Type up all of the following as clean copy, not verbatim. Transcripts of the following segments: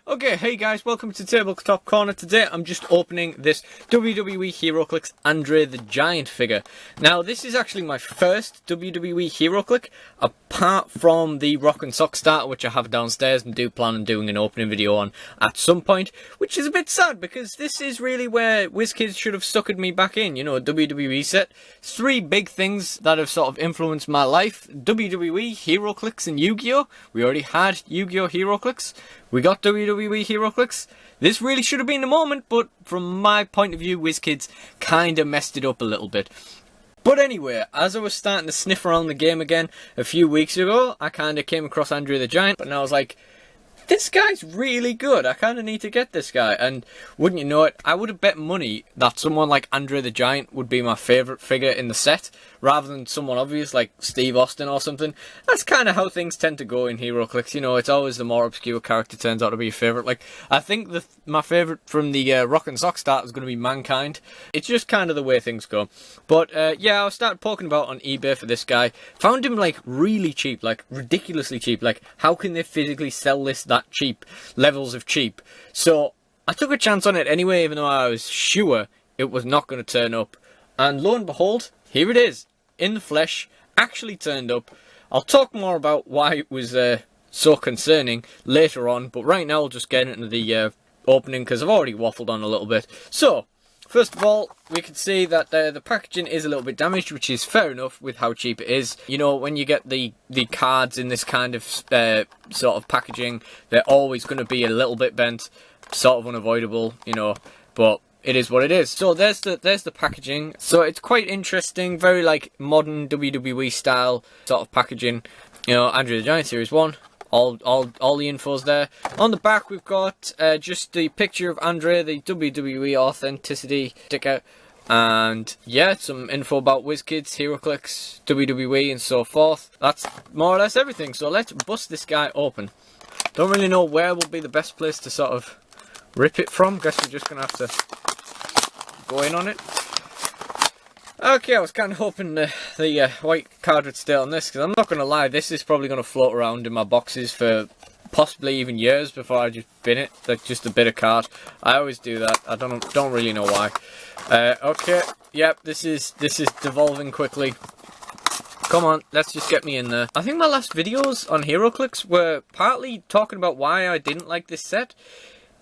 Okay, hey guys, welcome to Tabletop Corner. Today I'm just opening this WWE Heroclix Andre the Giant figure. Now this is actually my first WWE Heroclix, apart from the Rock and Sock starter which I have downstairs and do plan on doing an opening video on at some point, which is a bit sad because this is really where Wizkids should have suckered me back in, you know, a WWE set. Three big things that have sort of influenced my life: WWE, Heroclix and Yu-Gi-Oh! We already had Yu-Gi-Oh! Heroclix. We got WWE Heroclix. This really should have been the moment, but from my point of view, Wizkids kind of messed it up a little bit. But anyway, as I was starting to sniff around the game again a few weeks ago, I kind of came across Andre the Giant, and I was like, this guy's really good. I kind of need to get this guy. And wouldn't you know it, I would have bet money that someone like Andre the Giant would be my favourite figure in the set, rather than someone obvious like Steve Austin or something. That's kind of how things tend to go in Heroclix. You know, it's always the more obscure character turns out to be a favourite. Like, I think my favourite from the Rock and Sock start is going to be Mankind. It's just kind of the way things go. But yeah, I started poking about on eBay for this guy. Found him like really cheap, like ridiculously cheap. Like, how can they physically sell this that cheap? Levels of cheap. So I took a chance on it anyway, even though I was sure it was not going to turn up. And lo and behold, here it is, in the flesh, actually turned up. I'll talk more about why it was so concerning later on, but right now I'll just get into the opening because I've already waffled on a little bit. So, first of all, we can see that the packaging is a little bit damaged, which is fair enough with how cheap it is. You know, when you get the cards in this kind of sort of packaging, they're always going to be a little bit bent, sort of unavoidable, you know, but it is what it is. So there's the packaging. So it's quite interesting, very like modern WWE style sort of packaging. You know, Andre the Giant Series 1. All the info's there. On the back we've got just the picture of Andre, the WWE Authenticity sticker, and yeah, some info about Wizkids, Heroclix, WWE and so forth. That's more or less everything. So let's bust this guy open. Don't really know where will be the best place to sort of rip it from. Guess we're just gonna have to go in on it. Okay, I was kind of hoping the white card would stay on this, because I'm not going to lie, this is probably going to float around in my boxes for possibly even years before I just bin it, like just a bit of card. I always do that. I don't really know why. Okay, yep, this is devolving quickly. Come on, let's just get me in there. I think my last videos on Heroclix were partly talking about why I didn't like this set.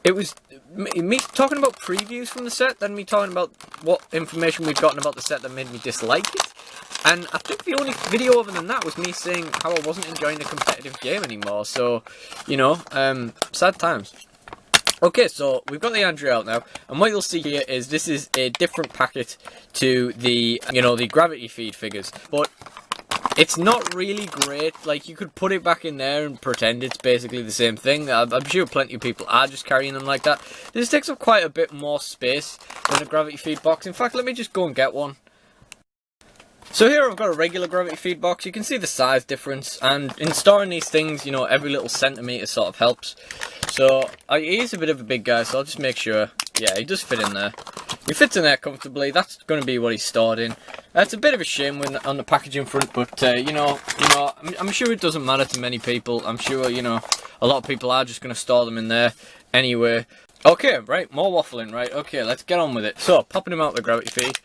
It was me talking about previews from the set, then me talking about what information we'd gotten about the set that made me dislike it. And I think the only video other than that was me saying how I wasn't enjoying the competitive game anymore. So, you know, sad times. Okay, so we've got the Andre out now, and what you'll see here is this is a different packet to the, you know, the gravity feed figures. But it's not really great. Like, you could put it back in there and pretend it's basically the same thing. I'm sure plenty of people are just carrying them like that. This takes up quite a bit more space than a gravity feed box. In fact, let me just go and get one. So here I've got a regular gravity feed box. You can see the size difference, and in storing these things, you know, every little centimetre sort of helps. So he is a bit of a big guy, so I'll just make sure. Yeah, he does fit in there. He fits in there comfortably. That's going to be what he's stored in. It's a bit of a shame when on the packaging front, but you know, I'm sure it doesn't matter to many people. I'm sure, you know, a lot of people are just going to store them in there anyway. Okay, right, more waffling, right? Okay, let's get on with it. So, popping him out the gravity feed.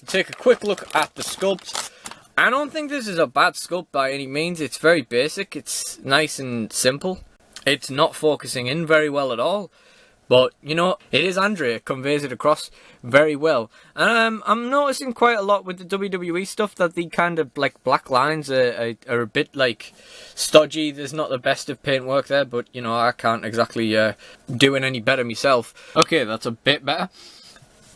Take a quick look at the sculpt. I don't think this is a bad sculpt by any means. It's very basic. It's nice and simple. It's not focusing in very well at all. But, you know, it is Andre. It conveys it across very well. And I'm noticing quite a lot with the WWE stuff that the kind of, like, black lines are a bit, like, stodgy. There's not the best of paintwork there, but, you know, I can't exactly do it any better myself. Okay, that's a bit better.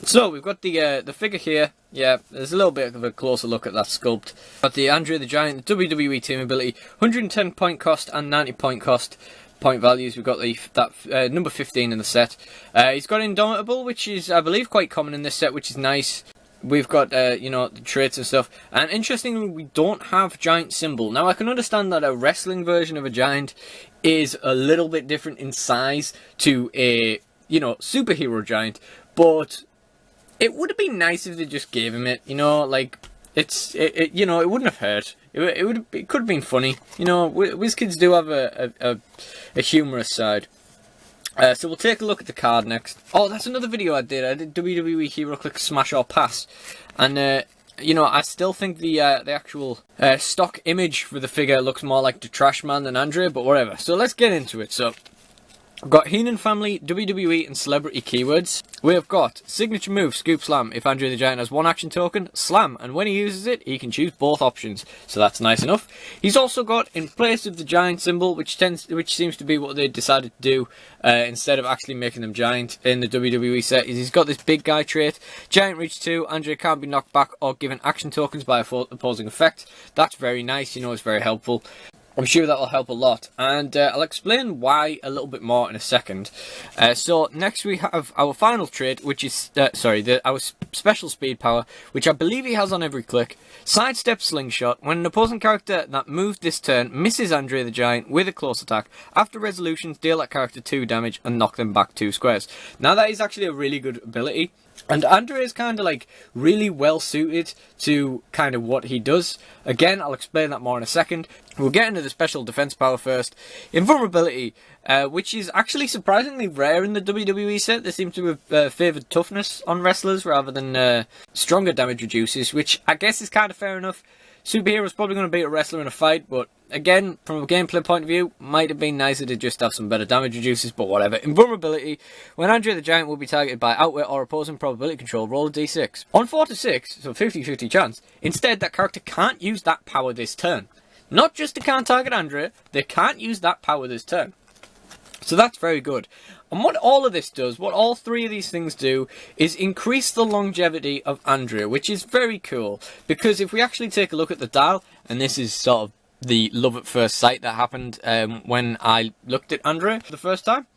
So, we've got the figure here. Yeah, there's a little bit of a closer look at that sculpt. Got the Andre the Giant, the WWE team ability, 110 point cost and 90 point cost. Point values. We've got that number 15 in the set. He's got Indomitable, which is, I believe, quite common in this set, which is nice. We've got, you know, the traits and stuff. And interestingly, we don't have Giant symbol. Now, I can understand that a wrestling version of a Giant is a little bit different in size to a, you know, superhero Giant, but it would have been nice if they just gave him it, you know, like, you know, it wouldn't have hurt. It could have been funny. You know, Wizkids do have a humorous side. So we'll take a look at the card next. Oh, that's another video I did. I did WWE Heroclix Smash or Pass. And, you know, I still think the actual stock image for the figure looks more like the Trash Man than Andre, but whatever. So let's get into it. So, I've got Heenan Family, WWE and Celebrity keywords. We have got Signature Move, Scoop Slam. If Andre the Giant has one action token, Slam. And when he uses it, he can choose both options. So that's nice enough. He's also got, in place of the Giant symbol, which seems to be what they decided to do, instead of actually making them Giant in the WWE set, is he's got this big guy trait. Giant Reach 2, Andre can't be knocked back or given action tokens by opposing effect. That's very nice, you know, it's very helpful. I'm sure that will help a lot, and I'll explain why a little bit more in a second. So next we have our final trait, which is, our special speed power, which I believe he has on every click. Sidestep Slingshot. When an opposing character that moved this turn misses Andre the Giant with a close attack, after resolutions, deal that character 2 damage and knock them back 2 squares. Now that is actually a really good ability. And Andre is kind of like really well suited to kind of what he does. Again, I'll explain that more in a second. We'll get into the special defense power first. Invulnerability, which is actually surprisingly rare in the WWE set. They seem to have favoured toughness on wrestlers rather than stronger damage reduces, which I guess is kind of fair enough. Superhero's probably going to beat a wrestler in a fight, but again, from a gameplay point of view, might have been nicer to just have some better damage reduces, but whatever. Invulnerability, when Andre the Giant will be targeted by outwit or opposing probability control, roll a d6. On 4 to 6, so 50-50 chance, instead that character can't use that power this turn. Not just they can't target Andre, they can't use that power this turn. So that's very good. And what all of this does, what all three of these things do, is increase the longevity of Andre, which is very cool. Because if we actually take a look at the dial, and this is sort of the love at first sight that happened when I looked at Andre for the first time.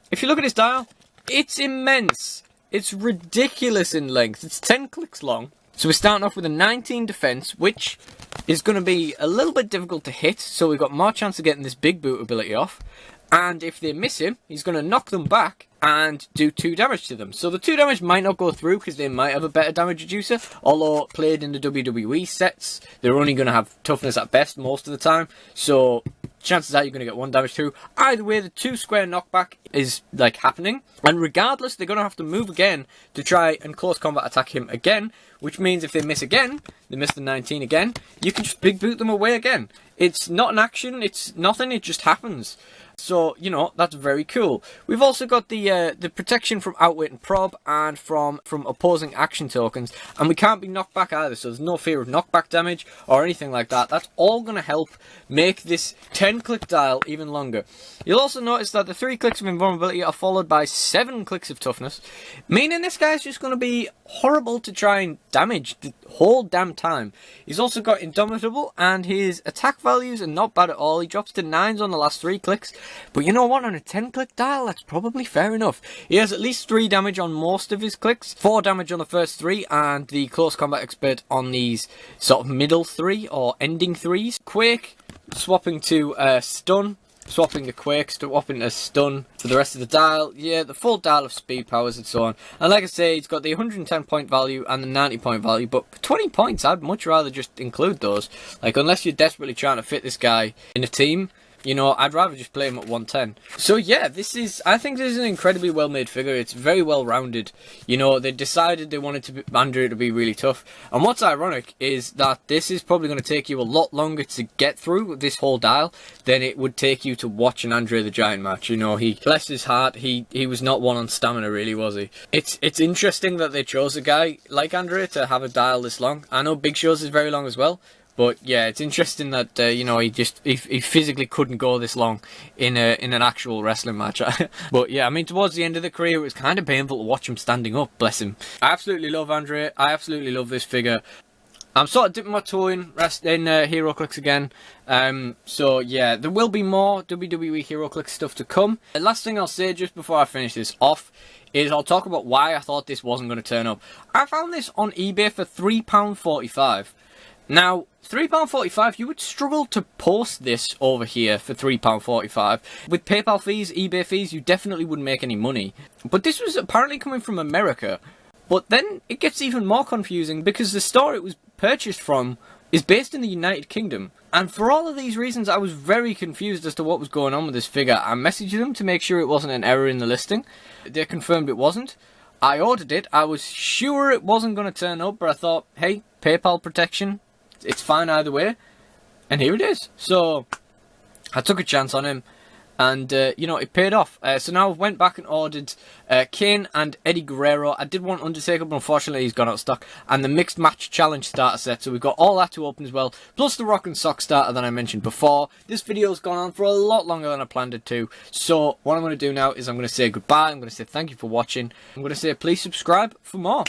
If you look at his dial, it's immense. It's ridiculous in length. It's 10 clicks long. So we're starting off with a 19 defense, which is going to be a little bit difficult to hit. So we've got more chance of getting this big boot ability off. And if they miss him, he's going to knock them back and do 2 damage to them. So the 2 damage might not go through because they might have a better damage reducer. Although played in the WWE sets, they're only going to have toughness at best most of the time. So chances are you're going to get 1 damage through. Either way, the 2 square knockback is like happening. And regardless, they're going to have to move again to try and close combat attack him again. Which means if they miss again, they miss the 19 again, you can just big boot them away again. It's not an action, it's nothing, it just happens. So, you know, that's very cool. We've also got the protection from outwit and prob and from opposing action tokens. And we can't be knocked back either, so there's no fear of knockback damage or anything like that. That's all going to help make this 10-click dial even longer. You'll also notice that the 3 clicks of invulnerability are followed by 7 clicks of toughness. Meaning this guy's just going to be horrible to try and damage the whole damn time. He's also got Indomitable, and his attack values are not bad at all. He drops to 9s on the last 3 clicks. But you know what, on a 10-click dial, that's probably fair enough. He has at least 3 damage on most of his clicks, 4 damage on the first 3, and the close combat expert on these sort of middle 3 or ending 3s. Quake, swapping to stun. Swapping the Quake, swapping to stun for the rest of the dial. Yeah, the full dial of speed powers and so on. And like I say, it's got the 110 point value and the 90 point value. But for 20 points, I'd much rather just include those. Like, unless you're desperately trying to fit this guy in a team, you know, I'd rather just play him at 110. So yeah, I think this is an incredibly well made figure. It's very well rounded. You know, they decided they wanted Andre to be really tough. And what's ironic is that this is probably going to take you a lot longer to get through this whole dial than it would take you to watch an Andre the Giant match. You know, bless his heart, he was not one on stamina really, was he? It's interesting that they chose a guy like Andre to have a dial this long. I know Big Show's is very long as well. But yeah, it's interesting that you know, he physically couldn't go this long in an actual wrestling match. But yeah, I mean, towards the end of the career, it was kind of painful to watch him standing up. Bless him. I absolutely love Andre. I absolutely love this figure. I'm sort of dipping my toe in Heroclix again. So yeah, there will be more WWE Heroclix stuff to come. The last thing I'll say just before I finish this off is I'll talk about why I thought this wasn't going to turn up. I found this on eBay for £3.45. Now, £3.45, you would struggle to post this over here for £3.45. With PayPal fees, eBay fees, you definitely wouldn't make any money. But this was apparently coming from America. But then it gets even more confusing because the store it was purchased from is based in the United Kingdom. And for all of these reasons, I was very confused as to what was going on with this figure. I messaged them to make sure it wasn't an error in the listing. They confirmed it wasn't. I ordered it. I was sure it wasn't going to turn up, but I thought, hey, PayPal protection, it's fine either way. And here it is. So I took a chance on him. And, you know, it paid off. So now I went back and ordered Kane and Eddie Guerrero. I did want Undertaker, but unfortunately he's gone out of stock. And the Mixed Match Challenge starter set. So we've got all that to open as well. Plus the Rock and Sock starter that I mentioned before. This video's gone on for a lot longer than I planned it to. So what I'm going to do now is I'm going to say goodbye. I'm going to say thank you for watching. I'm going to say please subscribe for more.